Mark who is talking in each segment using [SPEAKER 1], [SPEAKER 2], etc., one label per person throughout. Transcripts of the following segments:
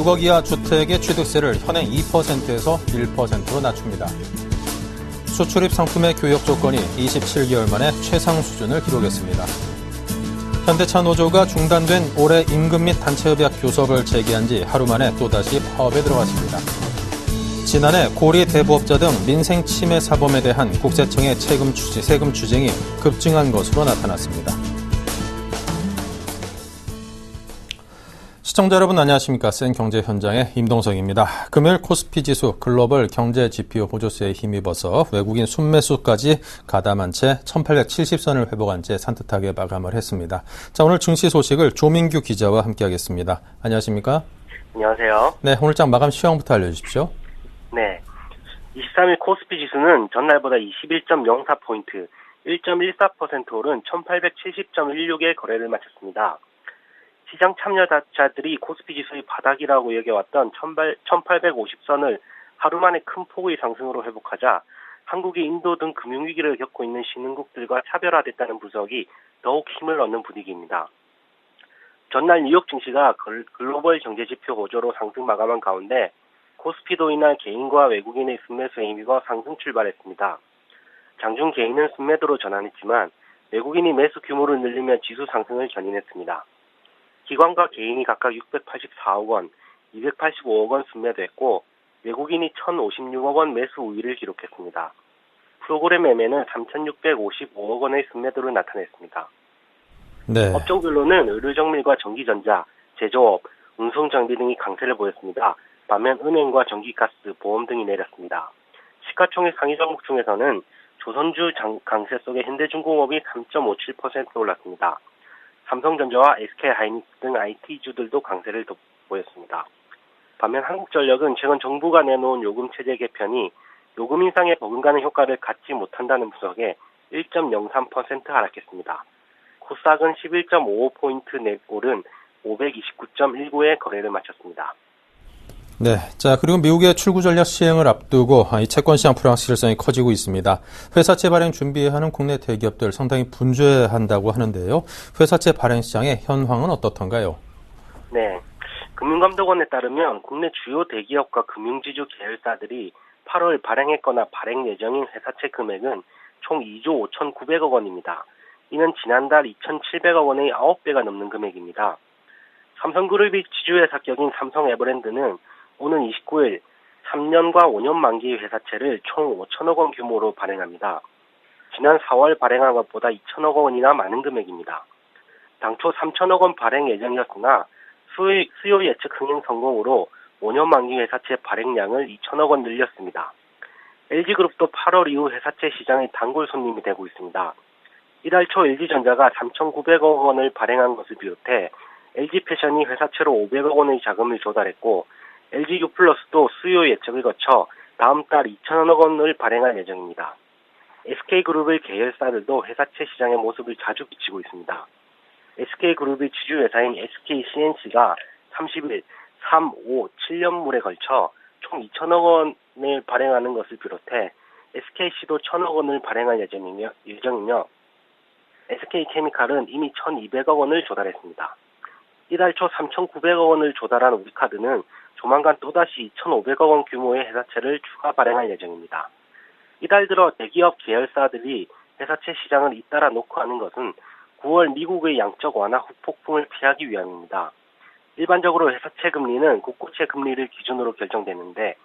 [SPEAKER 1] 6억 이하 주택의 취득세를 현행 2%에서 1%로 낮춥니다. 수출입 상품의 교역 조건이 27개월 만에 최상 수준을 기록했습니다. 현대차 노조가 중단된 올해 임금 및 단체협약 교섭을 재개한 지 하루 만에 또다시 파업에 들어갔습니다. 지난해 고리 대부업자 등 민생 침해 사범에 대한 국세청의 세금 추징이 급증한 것으로 나타났습니다. 시청자 여러분 안녕하십니까. 센 경제 현장의 임동석입니다. 금요일 코스피 지수 글로벌 경제 지표 호조세에 힘입어서 외국인 순매수까지 가담한 채 1870선을 회복한 채 산뜻하게 마감을 했습니다. 자, 오늘 증시 소식을 조민규 기자와 함께하겠습니다. 안녕하십니까?
[SPEAKER 2] 안녕하세요.
[SPEAKER 1] 네, 오늘장 마감 시황부터 알려주십시오.
[SPEAKER 2] 네, 23일 코스피 지수는 전날보다 21.04포인트, 1.14% 오른 1870.16의 거래를 마쳤습니다. 시장 참여자들이 코스피 지수의 바닥이라고 여겨왔던 1850선을 하루 만에 큰 폭의 상승으로 회복하자 한국이 인도 등 금융위기를 겪고 있는 신흥국들과 차별화됐다는 분석이 더욱 힘을 얻는 분위기입니다. 전날 뉴욕 증시가 글로벌 경제지표 호조로 상승 마감한 가운데 코스피도 이날 개인과 외국인의 순매수에 힘입어 상승 출발했습니다. 장중 개인은 순매도로 전환했지만 외국인이 매수 규모를 늘리며 지수 상승을 견인했습니다. 기관과 개인이 각각 684억 원, 285억 원 순매도했고 외국인이 1,056억 원 매수 우위를 기록했습니다. 프로그램 매매는 3,655억 원의 순매도를 나타냈습니다.
[SPEAKER 1] 네.
[SPEAKER 2] 업종별로는 의료정밀과 전기전자, 제조업, 운송장비 등이 강세를 보였습니다. 반면 은행과 전기가스, 보험 등이 내렸습니다. 시가총액 상위 종목 중에서는 조선주 강세 속에 현대중공업이 3.57% 올랐습니다. 삼성전자와 SK하이닉스 등 IT주들도 강세를 보였습니다. 반면 한국전력은 최근 정부가 내놓은 요금체제 개편이 요금 인상에 버금가는 효과를 갖지 못한다는 분석에 1.03% 하락했습니다. 코스닥은 11.55포인트 오른 529.19의 거래를 마쳤습니다.
[SPEAKER 1] 네. 자, 그리고 미국의 출구 전략 시행을 앞두고 이 채권 시장 불확실성이 커지고 있습니다. 회사채 발행 준비하는 국내 대기업들 상당히 분주해한다고 하는데요. 회사채 발행 시장의 현황은 어떻던가요?
[SPEAKER 2] 네. 금융감독원에 따르면 국내 주요 대기업과 금융지주 계열사들이 8월 발행했거나 발행 예정인 회사채 금액은 총 2조 5,900억 원입니다. 이는 지난달 2,700억 원의 9배가 넘는 금액입니다. 삼성그룹이 지주회사 격인 삼성에버랜드는 오는 29일 3년과 5년 만기의 회사채를 총 5천억 원 규모로 발행합니다. 지난 4월 발행한 것보다 2천억 원이나 많은 금액입니다. 당초 3천억 원 발행 예정이었으나 수요 예측 흥행 성공으로 5년 만기 회사채 발행량을 2천억 원 늘렸습니다. LG그룹도 8월 이후 회사채 시장의 단골 손님이 되고 있습니다. 이달 초 LG전자가 3,900억 원을 발행한 것을 비롯해 LG패션이 회사채로 500억 원의 자금을 조달했고 LG유플러스도 수요 예측을 거쳐 다음 달 2천억 원을 발행할 예정입니다. SK그룹의 계열사들도 회사채 시장의 모습을 자주 비치고 있습니다. SK그룹의 지주회사인 SKCNC가 30일 3, 5, 7년물에 걸쳐 총 2천억 원을 발행하는 것을 비롯해 SKC도 1,000억 원을 발행할 예정이며 SK케미칼은 이미 1,200억 원을 조달했습니다. 이달 초 3,900억 원을 조달한 우리카드는 조만간 또다시 2,500억 원 규모의 회사채를 추가 발행할 예정입니다. 이달 들어 대기업 계열사들이 회사채 시장을 잇따라 녹화하는 것은 9월 미국의 양적 완화 후폭풍을 피하기 위함입니다. 일반적으로 회사채 금리는 국고채 금리를 기준으로 결정되는데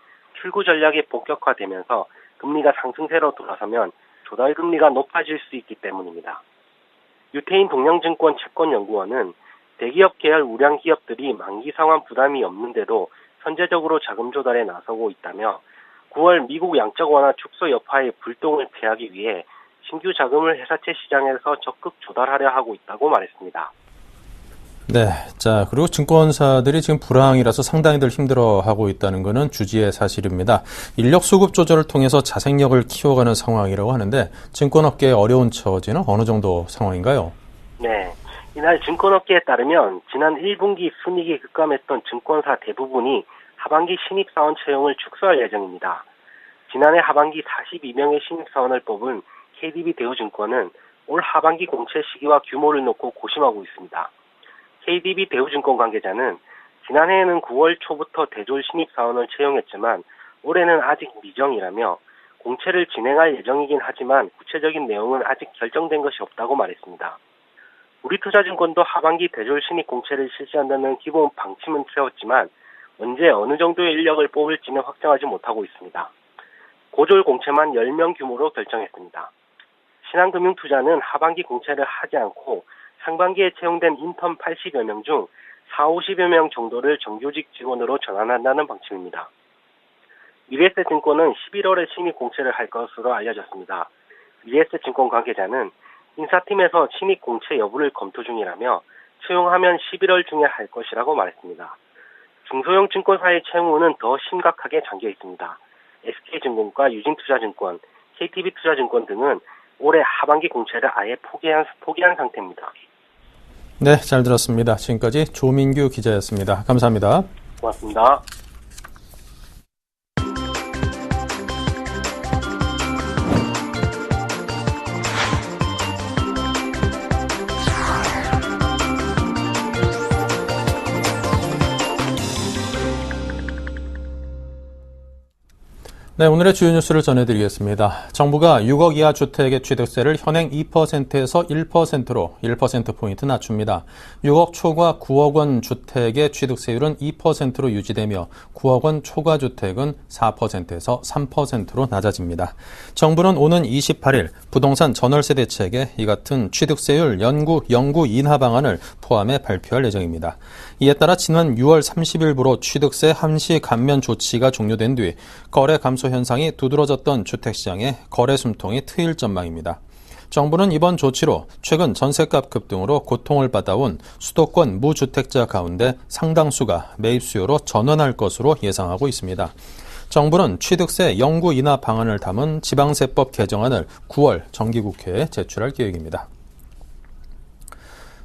[SPEAKER 2] 출구 전략이 본격화되면서 금리가 상승세로 돌아서면 조달 금리가 높아질 수 있기 때문입니다. 유태인 동양증권 채권연구원은 대기업 계열 우량 기업들이 만기 상환 부담이 없는데도 선제적으로 자금 조달에 나서고 있다며 9월 미국 양적 완화 축소 여파의 불똥을 피하기 위해 신규 자금을 회사채 시장에서 적극 조달하려 하고 있다고 말했습니다.
[SPEAKER 1] 네. 자, 그리고 증권사들이 지금 불황이라서 상당히들 힘들어하고 있다는 것은 주지의 사실입니다. 인력 수급 조절을 통해서 자생력을 키워가는 상황이라고 하는데 증권업계의 어려운 처지는 어느 정도 상황인가요?
[SPEAKER 2] 네. 이날 증권업계에 따르면 지난 1분기 순이익이 급감했던 증권사 대부분이 하반기 신입사원 채용을 축소할 예정입니다. 지난해 하반기 42명의 신입사원을 뽑은 KDB 대우증권은 올 하반기 공채 시기와 규모를 놓고 고심하고 있습니다. KDB 대우증권 관계자는 지난해에는 9월 초부터 대졸 신입사원을 채용했지만 올해는 아직 미정이라며 공채를 진행할 예정이긴 하지만 구체적인 내용은 아직 결정된 것이 없다고 말했습니다. 우리투자증권도 하반기 대졸 신입 공채를 실시한다는 기본 방침은 세웠지만 언제 어느 정도의 인력을 뽑을지는 확정하지 못하고 있습니다. 고졸 공채만 10명 규모로 결정했습니다. 신한금융투자는 하반기 공채를 하지 않고 상반기에 채용된 인턴 80여 명 중 40~50여 명 정도를 정규직 직원으로 전환한다는 방침입니다. 미래에셋증권은 11월에 신입 공채를 할 것으로 알려졌습니다. 미래에셋증권 관계자는 인사팀에서 신입 공채 여부를 검토 중이라며 채용하면 11월 중에 할 것이라고 말했습니다. 중소형 증권사의 채용은 더 심각하게 잠겨 있습니다. SK증권과 유진투자증권, KTB투자증권 등은 올해 하반기 공채를 아예 포기한 상태입니다.
[SPEAKER 1] 네, 잘 들었습니다. 지금까지 조민규 기자였습니다. 감사합니다.
[SPEAKER 2] 고맙습니다.
[SPEAKER 1] 네, 오늘의 주요 뉴스를 전해드리겠습니다. 정부가 6억 이하 주택의 취득세를 현행 2%에서 1%로 1%포인트 낮춥니다. 6억 초과 9억 원 주택의 취득세율은 2%로 유지되며 9억 원 초과 주택은 4%에서 3%로 낮아집니다. 정부는 오는 28일 부동산 전월세 대책에 이 같은 취득세율 영구 인하 방안을 포함해 발표할 예정입니다. 이에 따라 지난 6월 30일부로 취득세 한시 감면 조치가 종료된 뒤 거래 감소 현상이 두드러졌던 주택시장의 거래 숨통이 트일 전망입니다. 정부는 이번 조치로 최근 전셋값 급등으로 고통을 받아온 수도권 무주택자 가운데 상당수가 매입 수요로 전환할 것으로 예상하고 있습니다. 정부는 취득세 영구 인하 방안을 담은 지방세법 개정안을 9월 정기국회에 제출할 계획입니다.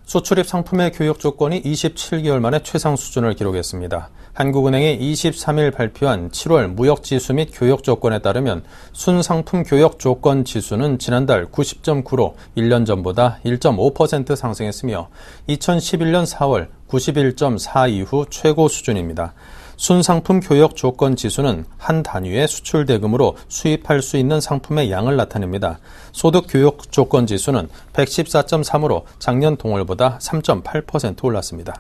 [SPEAKER 1] 수출입 상품의 교역 조건이 27개월 만에 최상 수준을 기록했습니다. 한국은행이 23일 발표한 7월 무역지수 및 교역 조건에 따르면 순상품 교역 조건 지수는 지난달 90.9로 1년 전보다 1.5% 상승했으며 2011년 4월 91.4 이후 최고 수준입니다. 순상품 교역 조건 지수는 한 단위의 수출 대금으로 수입할 수 있는 상품의 양을 나타냅니다. 소득 교역 조건 지수는 114.3으로 작년 동월보다 3.8% 올랐습니다.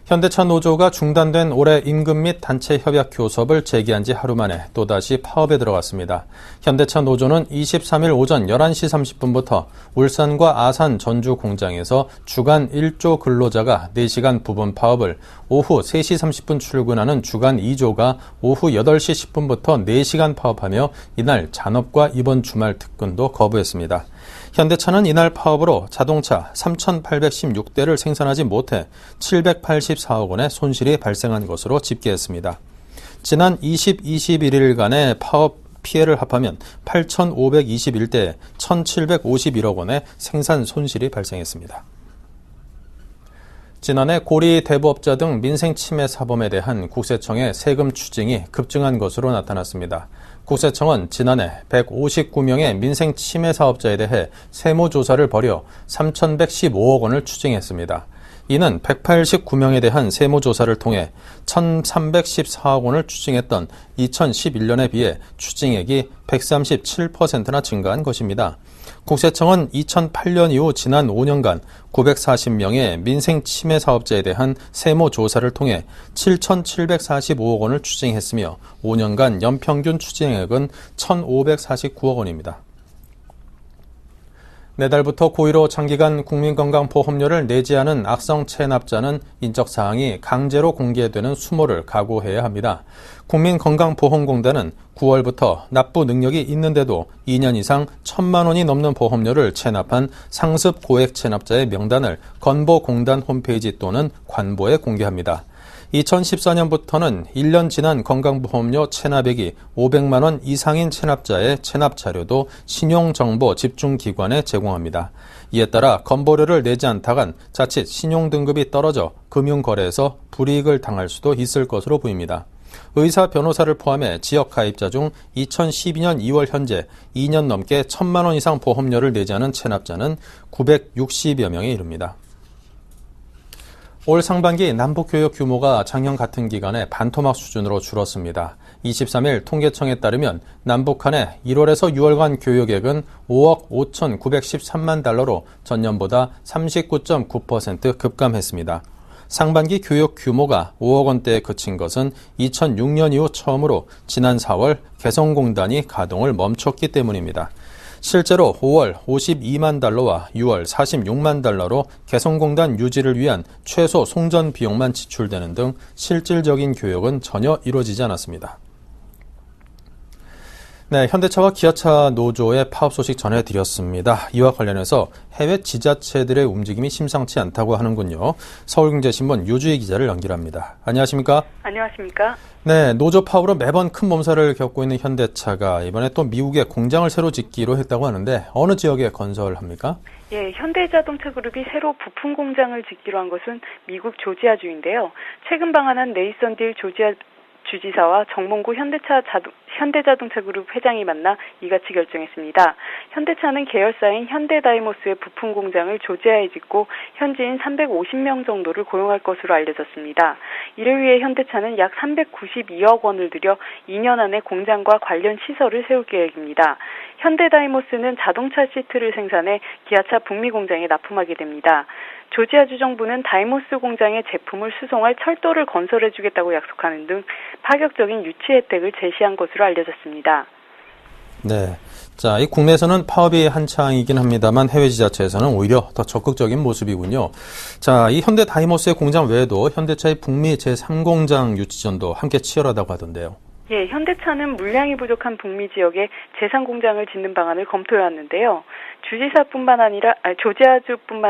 [SPEAKER 1] 현대차 노조가 중단된 올해 임금 및 단체 협약 교섭을 재개한 지 하루 만에 또다시 파업에 들어갔습니다. 현대차 노조는 23일 오전 11시 30분부터 울산과 아산 전주 공장에서 주간 1조 근로자가 4시간 부분 파업을, 오후 3시 30분 출근하는 주간 2조가 오후 8시 10분부터 4시간 파업하며 이날 잔업과 이번 주말 특근도 거부했습니다. 현대차는 이날 파업으로 자동차 3,816대를 생산하지 못해 784억 원의 손실이 발생한 것으로 집계했습니다. 지난 20, 21일간의 파업 피해를 합하면 8,521대에 1,751억 원의 생산 손실이 발생했습니다. 지난해 고리 대부업자 등 민생 침해 사범에 대한 국세청의 세금 추징이 급증한 것으로 나타났습니다. 국세청은 지난해 159명의 민생 침해 사업자에 대해 세무조사를 벌여 3,115억 원을 추징했습니다. 이는 189명에 대한 세무조사를 통해 1,314억 원을 추징했던 2011년에 비해 추징액이 137%나 증가한 것입니다. 국세청은 2008년 이후 지난 5년간 940명의 민생 침해 사업자에 대한 세무조사를 통해 7,745억 원을 추징했으며 5년간 연평균 추징액은 1,549억 원입니다. 내달부터 고1로 장기간 국민건강보험료를 내지 않은 악성 체납자는 인적사항이 강제로 공개되는 수모를 각오해야 합니다. 국민건강보험공단은 9월부터 납부 능력이 있는데도 2년 이상 1,000만 원이 넘는 보험료를 체납한 상습 고액 체납자의 명단을 건보공단 홈페이지 또는 관보에 공개합니다. 2014년부터는 1년 지난 건강보험료 체납액이 500만 원 이상인 체납자의 체납 자료도 신용정보 집중기관에 제공합니다. 이에 따라 건보료를 내지 않다간 자칫 신용등급이 떨어져 금융거래에서 불이익을 당할 수도 있을 것으로 보입니다. 의사, 변호사를 포함해 지역 가입자 중 2012년 2월 현재 2년 넘게 1,000만 원 이상 보험료를 내지 않은 체납자는 960여 명에 이릅니다. 올 상반기 남북교역 규모가 작년 같은 기간에 반토막 수준으로 줄었습니다. 23일 통계청에 따르면 남북 간의 1월에서 6월간 교역액은 5억 5,913만 달러로 전년보다 39.9% 급감했습니다. 상반기 교역 규모가 5억 원대에 그친 것은 2006년 이후 처음으로 지난 4월 개성공단이 가동을 멈췄기 때문입니다. 실제로 5월 52만 달러와 6월 46만 달러로 개성공단 유지를 위한 최소 송전 비용만 지출되는 등 실질적인 교역은 전혀 이루어지지 않았습니다. 네, 현대차와 기아차 노조의 파업 소식 전해드렸습니다. 이와 관련해서 해외 지자체들의 움직임이 심상치 않다고 하는군요. 서울경제신문 유주희 기자를 연결합니다. 안녕하십니까?
[SPEAKER 3] 안녕하십니까?
[SPEAKER 1] 네, 노조 파업으로 매번 큰 몸살을 겪고 있는 현대차가 이번에 또 미국에 공장을 새로 짓기로 했다고 하는데 어느 지역에 건설합니까?
[SPEAKER 3] 예, 현대자동차그룹이 새로 부품 공장을 짓기로 한 것은 미국 조지아주인데요. 최근 방한한 네이선 딜 조지아 주지사와 정몽구 현대자동차그룹 회장이 만나 이같이 결정했습니다. 현대차는 계열사인 현대다이모스의 부품 공장을 조지아에 짓고 현지인 350명 정도를 고용할 것으로 알려졌습니다. 이를 위해 현대차는 약 392억 원을 들여 2년 안에 공장과 관련 시설을 세울 계획입니다. 현대다이모스는 자동차 시트를 생산해 기아차 북미 공장에 납품하게 됩니다. 조지아주 정부는 다이모스 공장에 제품을 수송할 철도를 건설해주겠다고 약속하는 등 파격적인 유치 혜택을 제시한 것으로 알려졌습니다.
[SPEAKER 1] 네. 자, 이 국내에서는 파업이 한창이긴 합니다만 해외 지자체에서는 오히려 더 적극적인 모습이군요. 자, 이 현대 다이모스의 공장 외에도 현대차의 북미 제3공장 유치전도 함께 치열하다고 하던데요.
[SPEAKER 3] 예, 현대차는 물량이 부족한 북미 지역에 제3공장을 짓는 방안을 검토해왔는데요. 조지아주뿐만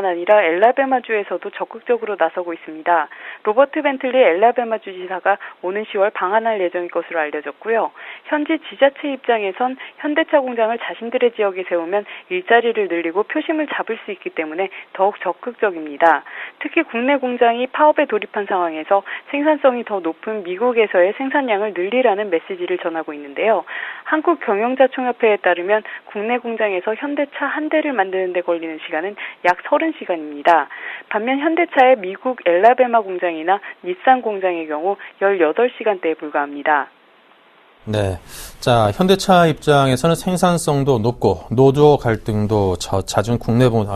[SPEAKER 3] 아니라 엘라베마주에서도 적극적으로 나서고 있습니다. 로버트 벤틀리 엘라베마 주지사가 오는 10월 방한할 예정일 것으로 알려졌고요. 현지 지자체 입장에선 현대차 공장을 자신들의 지역에 세우면 일자리를 늘리고 표심을 잡을 수 있기 때문에 더욱 적극적입니다. 특히 국내 공장이 파업에 돌입한 상황에서 생산성이 더 높은 미국에서의 생산량을 늘리라는 메시지를 전하고 있는데요. 한국경영자총협회에 따르면 국내 공장에서 현대차 한 대를 만드는 데 걸리는 시간은 약 30시간입니다. 반면 현대차의 미국 엘라베마 공장이나 닛산 공장의 경우 18시간대에 불과합니다.
[SPEAKER 1] 네. 자, 현대차 입장에서는 생산성도 높고 노조 갈등도 잦은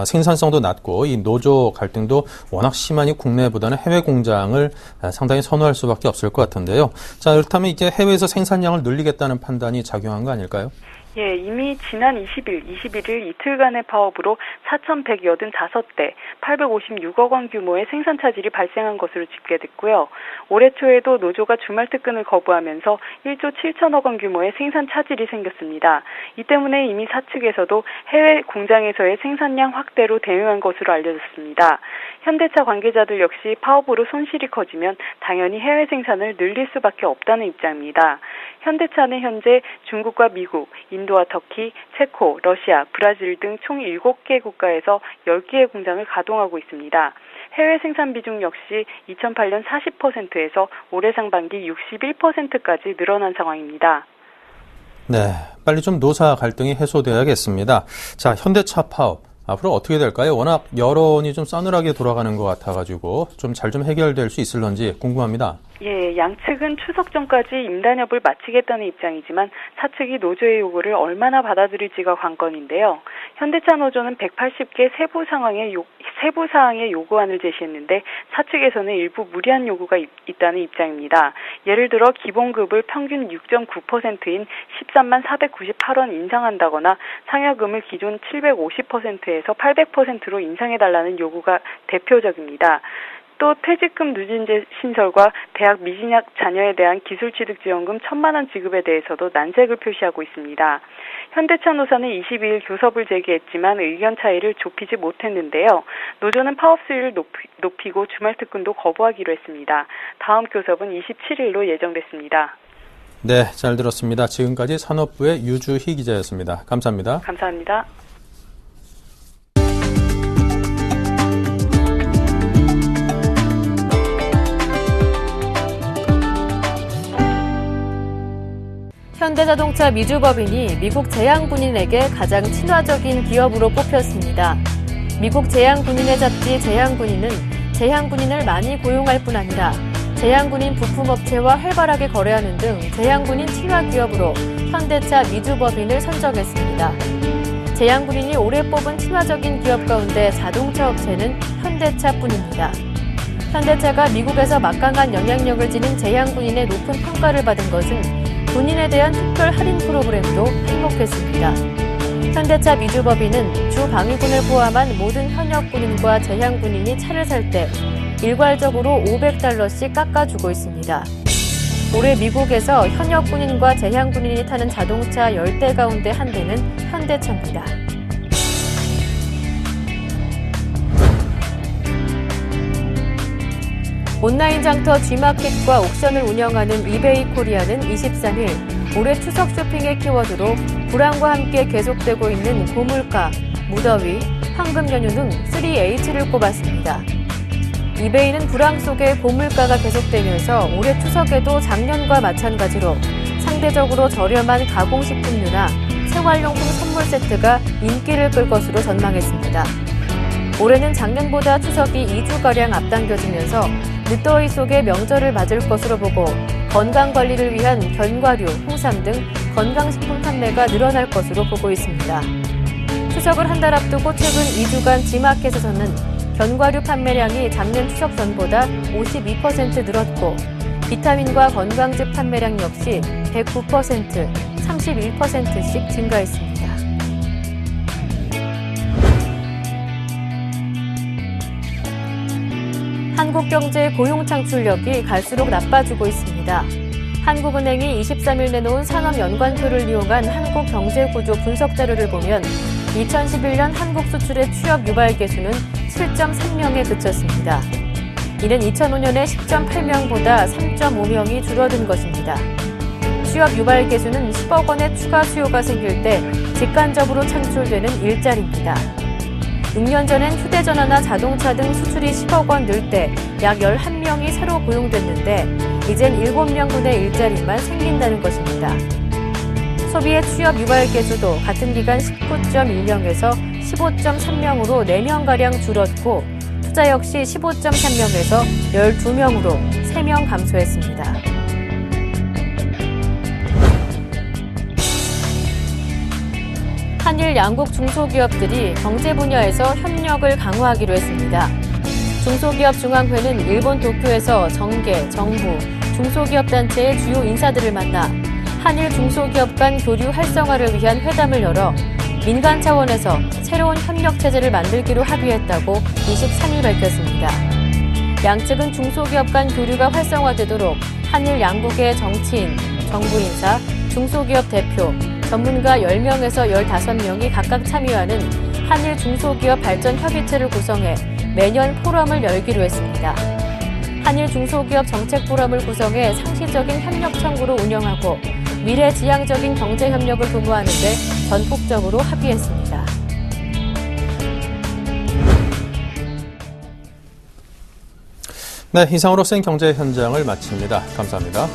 [SPEAKER 1] 생산성도 낮고 이 노조 갈등도 워낙 심하니 국내보다는 해외 공장을 상당히 선호할 수밖에 없을 것 같은데요. 자, 그렇다면 이게 해외에서 생산량을 늘리겠다는 판단이 작용한 거 아닐까요?
[SPEAKER 3] 예, 이미 지난 21일 이틀간의 파업으로 4,185대, 856억 원 규모의 생산 차질이 발생한 것으로 집계됐고요. 올해 초에도 노조가 주말 특근을 거부하면서 1조 7천억 원 규모의 생산 차질이 생겼습니다. 이 때문에 이미 사측에서도 해외 공장에서의 생산량 확대로 대응한 것으로 알려졌습니다. 현대차 관계자들 역시 파업으로 손실이 커지면 당연히 해외 생산을 늘릴 수밖에 없다는 입장입니다. 현대차는 현재 중국과 미국, 인도와 터키, 체코, 러시아, 브라질 등 총 7개 국가에서 10개의 공장을 가동하고 있습니다. 해외 생산 비중 역시 2008년 40%에서 올해 상반기 61%까지 늘어난 상황입니다.
[SPEAKER 1] 네, 빨리 좀 노사 갈등이 해소돼야겠습니다. 자, 현대차 파업. 앞으로 어떻게 될까요? 워낙 여론이 좀 싸늘하게 돌아가는 것 같아가지고 좀 잘 좀 해결될 수 있을런지 궁금합니다.
[SPEAKER 3] 예, 양측은 추석 전까지 임단협을 마치겠다는 입장이지만 사측이 노조의 요구를 얼마나 받아들일지가 관건인데요. 현대차 노조는 180개 세부 사항의 요구안을 제시했는데 사측에서는 일부 무리한 요구가 있다는 입장입니다. 예를 들어 기본급을 평균 6.9%인 13만 498원 인상한다거나 상여금을 기존 750%에서 800%로 인상해달라는 요구가 대표적입니다. 또 퇴직금 누진제 신설과 대학 미진학 자녀에 대한 기술취득지원금 1,000만 원 지급에 대해서도 난색을 표시하고 있습니다. 현대차 노사는 22일 교섭을 제기했지만 의견 차이를 좁히지 못했는데요. 노조는 파업 수위를 높이고 주말 특근도 거부하기로 했습니다. 다음 교섭은 27일로 예정됐습니다.
[SPEAKER 1] 네, 잘 들었습니다. 지금까지 산업부의 유주희 기자였습니다. 감사합니다.
[SPEAKER 3] 감사합니다.
[SPEAKER 4] 현대자동차 미주법인이 미국 제양군인에게 가장 친화적인 기업으로 뽑혔습니다. 미국 제양군인의 잡지 제양군인은 제향군인을 많이 고용할 뿐 아니라 제향군인 부품업체와 활발하게 거래하는 등 제향군인 친화 기업으로 현대차 미주법인을 선정했습니다. 제향군인이 올해 뽑은 친화적인 기업 가운데 자동차 업체는 현대차뿐입니다. 현대차가 미국에서 막강한 영향력을 지닌 제향군인의 높은 평가를 받은 것은 군인에 대한 특별 할인 프로그램도 행복했습니다. 현대차 미주법인은 주 방위군을 포함한 모든 현역 군인과 제향 군인이 차를 살 때 일괄적으로 $500씩 깎아주고 있습니다. 올해 미국에서 현역 군인과 제향 군인이 타는 자동차 10대 가운데 한 대는 현대차입니다. 온라인 장터 G마켓과 옥션을 운영하는 이베이 코리아는 23일 올해 추석 쇼핑의 키워드로 불황과 함께 계속되고 있는 고물가, 무더위, 황금 연휴 등 3H를 꼽았습니다. 이베이는 불황 속에 고물가가 계속되면서 올해 추석에도 작년과 마찬가지로 상대적으로 저렴한 가공식품류나 생활용품 선물 세트가 인기를 끌 것으로 전망했습니다. 올해는 작년보다 추석이 2주가량 앞당겨지면서 늦더위 속에 명절을 맞을 것으로 보고 건강관리를 위한 견과류, 홍삼 등 건강식품 판매가 늘어날 것으로 보고 있습니다. 추석을 한 달 앞두고 최근 2주간 G마켓에서는 견과류 판매량이 작년 추석 전보다 52% 늘었고 비타민과 건강즙 판매량 역시 109%, 31%씩 증가했습니다. 한국 경제의 고용 창출력이 갈수록 나빠지고 있습니다. 한국은행이 23일 내놓은 산업 연관표를 이용한 한국 경제 구조 분석 자료를 보면 2011년 한국 수출의 취업 유발 개수는 7.3명에 그쳤습니다. 이는 2005년의 10.8명보다 3.5명이 줄어든 것입니다. 취업 유발 개수는 10억 원의 추가 수요가 생길 때 직간접으로 창출되는 일자리입니다. 6년 전엔 휴대전화나 자동차 등 수출이 10억 원 늘 때 약 11명이 새로 고용됐는데 이젠 7명분의 일자리만 생긴다는 것입니다. 소비의 취업 유발 개수도 같은 기간 19.1명에서 15.3명으로 4명가량 줄었고 투자 역시 15.3명에서 12명으로 3명 감소했습니다. 한일 양국 중소기업들이 경제 분야에서 협력을 강화하기로 했습니다. 중소기업 중앙회는 일본 도쿄에서 정계, 정부, 중소기업 단체의 주요 인사들을 만나 한일 중소기업 간 교류 활성화를 위한 회담을 열어 민간 차원에서 새로운 협력 체제를 만들기로 합의했다고 23일 밝혔습니다. 양측은 중소기업 간 교류가 활성화되도록 한일 양국의 정치인, 정부 인사, 중소기업 대표, 전문가 10명에서 15명이 각각 참여하는 한일 중소기업 발전 협의체를 구성해 매년 포럼을 열기로 했습니다. 한일 중소기업 정책 포럼을 구성해 상시적인 협력 청구로 운영하고 미래지향적인 경제 협력을 도모하는 데 전폭적으로 합의했습니다.
[SPEAKER 1] 네, 이상으로 센 경제 현장을 마칩니다. 감사합니다.